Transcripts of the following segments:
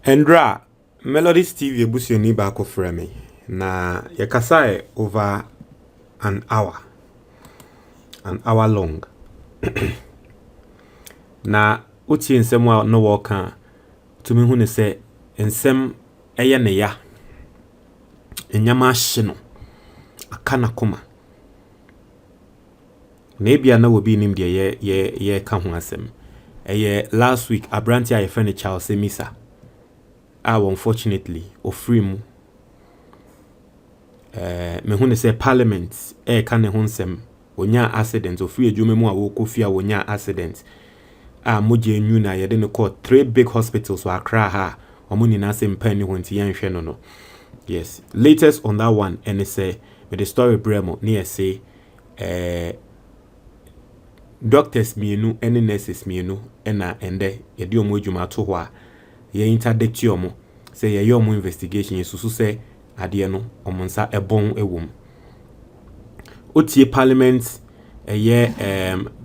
Endra, Melodies TV ebusioni baako frɛ me na yɛkasae over an hour long. Na utie nsɛm a no wɔka tumi hu ne sɛ nsɛm ɛyɛ ne ya enyama ahye no aka na koma na ebia na obi nim de ye ka ho asɛm ɛyɛ last week abranti a yɛfrɛ ne Charles Emisa unfortunately ofiri mu me hu ne sɛ parliament ka ne ho nsɛm onya accident ofiri adwuma mu a wokofia onya accident moje nyu na yɛde ne call 3 big hospitals wɔ Accra ha omo nyina sɛ mpa ni ho nti yɛnhwɛ no. Yes, latest on that one and say with the story bremo near say doctors mienu and nurses mienu ena ende yedi omo adwuma to ho a ye interdict omo say ye omo investigation yesusu say ade no omo nsa ebon ewom otie parliament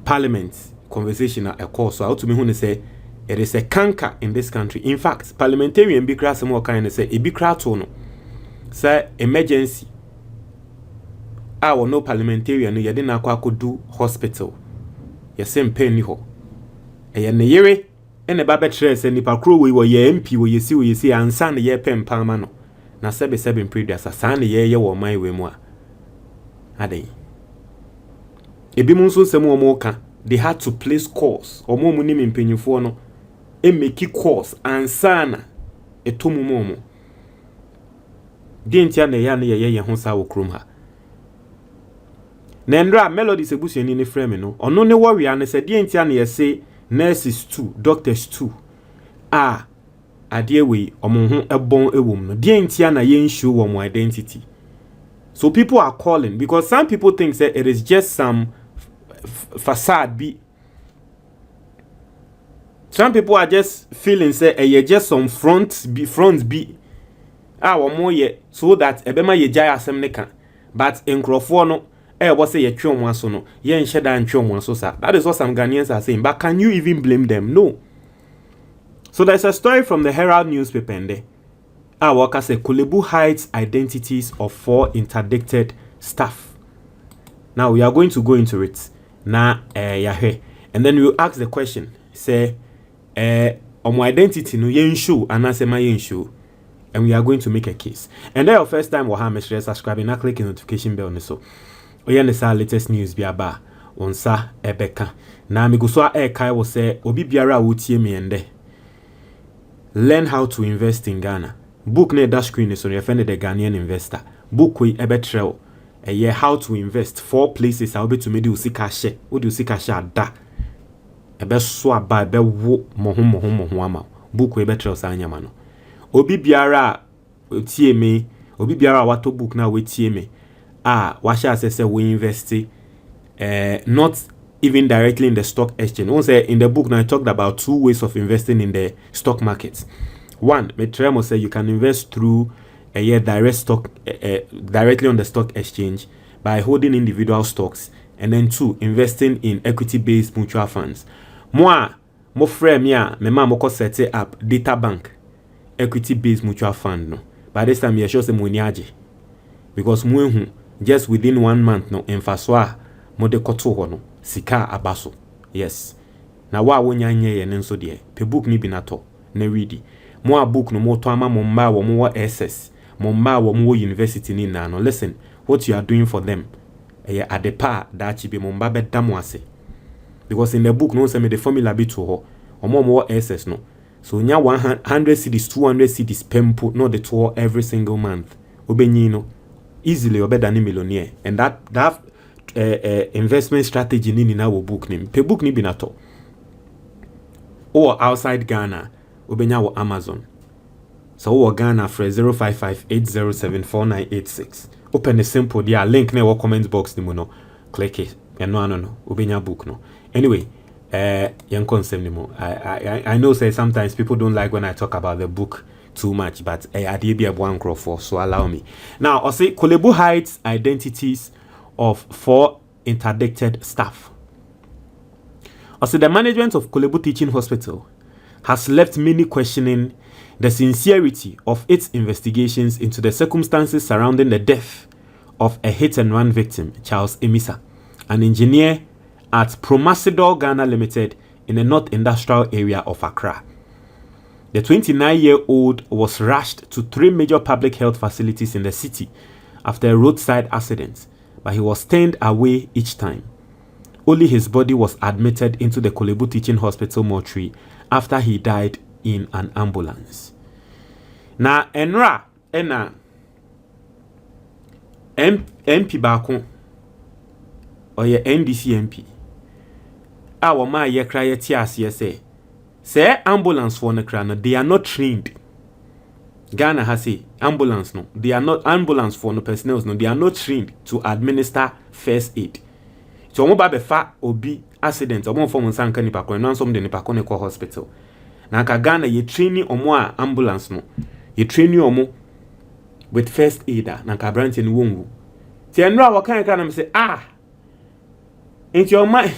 parliament conversation a course so to me hu ne say it is a canker in this country. In fact, parliamentarian bi kra some kind say e bi kra to no say emergency no parliamentarian no yede na akodu hospital yese mpani ho eye ne yere ene ba betre se nipa kro wo ye MP wo yesi ansa ne ye pem pama no na sebe previous asa ne ye wo man we mu a adai ebi mun so nsem wo mo ka they had to place calls omo mu ni mpanyifo no e make calls ansa na etomu mo dientia na ya na ye ho sa wo krom ha na ndra Melodies ebusuani ne frame no ono ne warrior ne se dientia na ye se nurses 2 doctors 2 ade we omo ho ebon ewom no dientia na ye nshow wo mo identity. So people are calling because some people think that it is just some facade be. Some people are just feeling say just some fronts be one more ye so that ebema ye jaya asem ne kan but enkrofo no was say ye twom aso no ye nhye da ntwom aso sa. That is what some Ghanaians are saying, but can you even blame them? No. So there's a story from the Herald newspaper and there Waka say Korle Bu hides identities of 4 interdicted staff. Now we are going to go into it na yahe and then we'll ask the question say my identity no yen show anasema yen show, and we are going to make a case. And then your first time we have subscribing and click the notification bell so oya sa latest news bi aba onsa ebeka na me go so kai wo say obi biara wotie me ende learn how to invest in Ghana. Book na that screen is on your friend the Ghanaian investor. Book we ebetrel how to invest 4 places I'll be to me do sika share. Wo do sika share da. Ebe so aba ebe wo moho ama. Book we ebetrel sa anyama no. Obi biara tie me, obi biara wato book na we tie me. Wa sha say we invest not even directly in the stock exchange. Once in the book now I talked about 2 ways of investing in the stock markets. One, Metremo say you can invest through direct stock directly on the stock exchange by holding individual stocks, and then 2, investing in equity-based mutual funds. Mo frame ya me ma mo set up data bank equity-based mutual fund no. By this time you sure say money aje because mo just within 1 month no emfaso mo de koto ho no sika abaso. Yes. Na wa wonya nye ye nso de pe book ni bi na to na ready. Mo book no mo to ama mo mba wo mo SS mo mba wo mo university ni na no. Listen, what you are doing for them adepa that chi be mo mba be damo ase because in the book no say me the formula be to ho mo SS no so nya 100 cedis 200 cedis pempo no the to every single month obenyi no easily obeda ni millionaire. And that investment strategy ni na wo book ni pe book ni bi na to or outside Ghana obenya wo Amazon. So wo Ghana for 0558074986. Open the simple there link na wo comment box ni mo no click it and no obenya book no. Anyway, yan concept ni mo. I know say sometimes people don't like when I talk about the book too much, but I dey be a one for so allow me. Now, I say Korle Bu hides identities of 4 interdicted staff. I say the management of Korle Bu Teaching Hospital has left many questioning the sincerity of its investigations into the circumstances surrounding the death of a hit-and-run victim, Charles Emisa, an engineer at Promasidor Ghana Limited in the North Industrial Area of Accra. The 29-year-old was rushed to 3 major public health facilities in the city after a roadside accident, but he was turned away each time. Only his body was admitted into the Korle Bu Teaching Hospital mortuary after he died in an ambulance. Na enra ena MP baako oye NDC MP a wo ma ye kra ye ti ase say ambulance for no kra no, they are not trained. Ghana has say ambulance no, they are not ambulance for no personnel no, they are not trained to administer first aid. So mo ba be fa obi accident omo form nsanka nipa ko no ansom de nipa ko ne ko hospital. Na ka Ghana ye training omo a ambulance no, ye training omo with first aider na ka branch ni wonwu. Ti enra wa kan na me say into your mind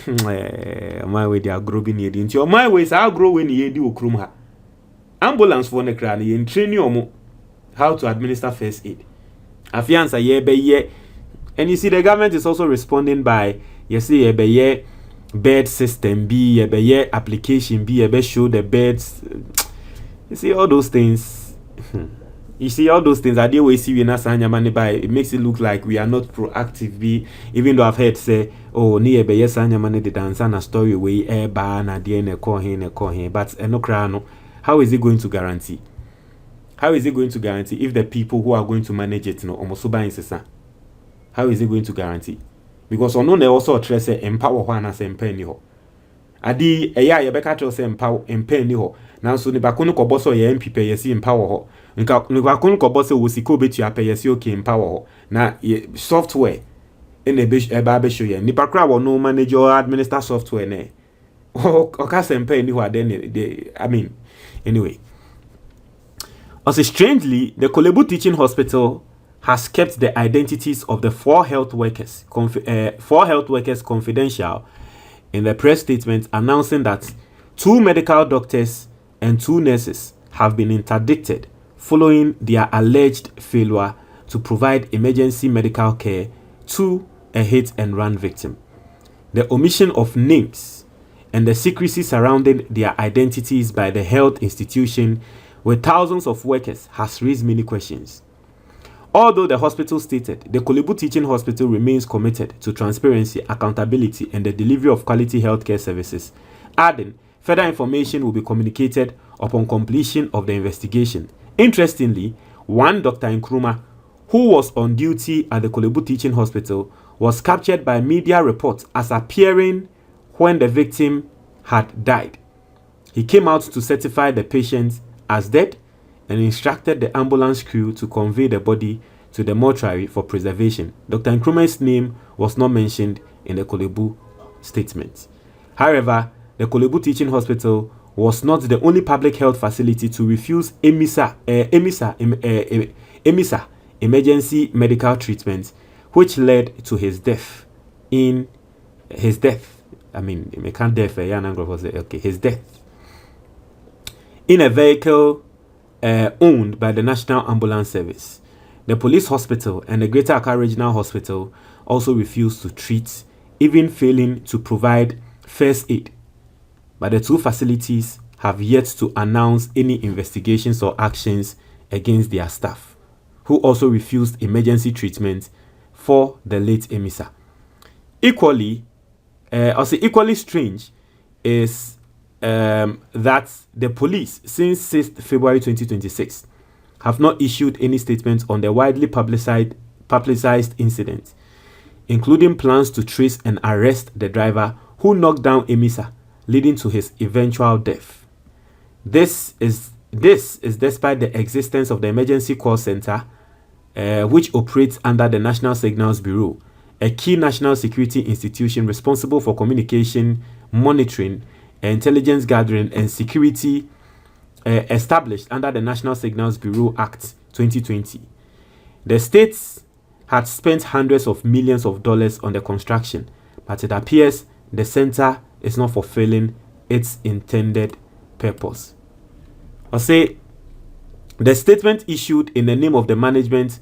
my way they are growing here into your mind ways are grow when ye di okrum ha. Ambulance for ne kra na ye training omo how to administer first aid. Afiansa ye be ye. And you see the government is also responding by you see ye be ye bed system be ye be ye application be ye be show the beds. You see all those things. You see all those things. I deal with we na sanya money by. It makes it look like we are not proactive. Be even though I've heard say, oh, ni ebe yes sanya money the dance and a story way air bar na die ne call here. But no crano. How is it going to guarantee? How is it going to guarantee if the people who are going to manage it no almost buy insesa? How is it going to guarantee? Because on they also address empower one as empower ho. Adi eya ye beka tell say empower ho. Now so ni bakono ko boso ye MPP ye si empower ho. Nka ni bakono ko boso wo siko betu ya ye si okay empower ho. Na software in e ba be show ye. Ni bakra wo no manage or administer software ne. O ka se empower ni ho then they I mean anyway. Also strangely, the Korle Bu Teaching Hospital has kept the identities of the 4 health workers confidential in the press statement, announcing that 2 medical doctors and 2 nurses have been interdicted following their alleged failure to provide emergency medical care to a hit-and-run victim. The omission of names and the secrecy surrounding their identities by the health institution with thousands of workers has raised many questions. Although the hospital stated the Korle Bu Teaching Hospital remains committed to transparency, accountability, and the delivery of quality healthcare services, adding further information will be communicated upon completion of the investigation. Interestingly, one Dr. Nkrumah, who was on duty at the Korle Bu Teaching Hospital, was captured by media reports as appearing when the victim had died. He came out to certify the patient as dead and instructed the ambulance crew to convey the body to the mortuary for preservation. Dr. Nkrumah's name was not mentioned in the Korle Bu statement. However, the Korle Bu Teaching Hospital was not the only public health facility to refuse Emisa emergency medical treatment, which led to his death. His death in a vehicle owned by the National Ambulance Service. The police hospital and the Greater Accra Regional Hospital also refused to treat, even failing to provide first aid. But the 2 facilities have yet to announce any investigations or actions against their staff, who also refused emergency treatment for the late Emisa. Equally strange is that the police, since 6th February 2026, have not issued any statements on the widely publicized incident, including plans to trace and arrest the driver who knocked down Emisa, leading to his eventual death. This is despite the existence of the emergency call center, which operates under the National Signals Bureau, a key national security institution responsible for communication, monitoring, intelligence gathering, and security, established under the National Signals Bureau Act 2020. The states had spent hundreds of millions of dollars on the construction, but it appears the center is not fulfilling its intended purpose. I say The statement issued in the name of the management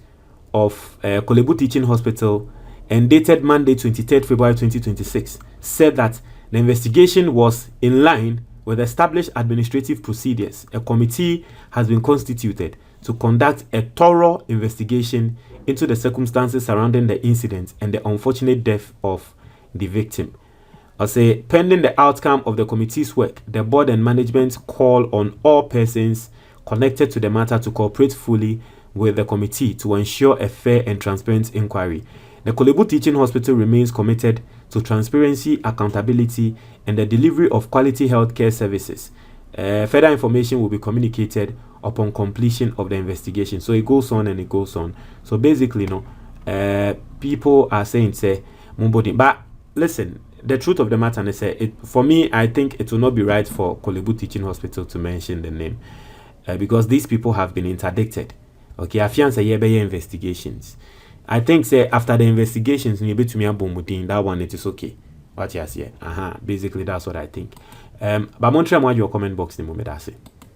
of Korle Bu Teaching Hospital and dated Monday 23rd February 2026 said that the investigation was in line with established administrative procedures. A committee has been constituted to conduct a thorough investigation into the circumstances surrounding the incident and the unfortunate death of the victim. I say, pending the outcome of the committee's work, the board and management call on all persons connected to the matter to cooperate fully with the committee to ensure a fair and transparent inquiry. The Korle Bu Teaching Hospital remains committed to transparency, accountability, and the delivery of quality healthcare services. Further information will be communicated upon completion of the investigation. So it goes on and it goes on. So basically, people are saying, say, Mumbodi. But listen, the truth of the matter is, for me, I think it will not be right for Korle Bu Teaching Hospital to mention the name because these people have been interdicted. Okay, I feel say investigations. I think say after the investigations, that one it is okay. What you say? Basically that's what I think. But Montreal, your comment box, that's it.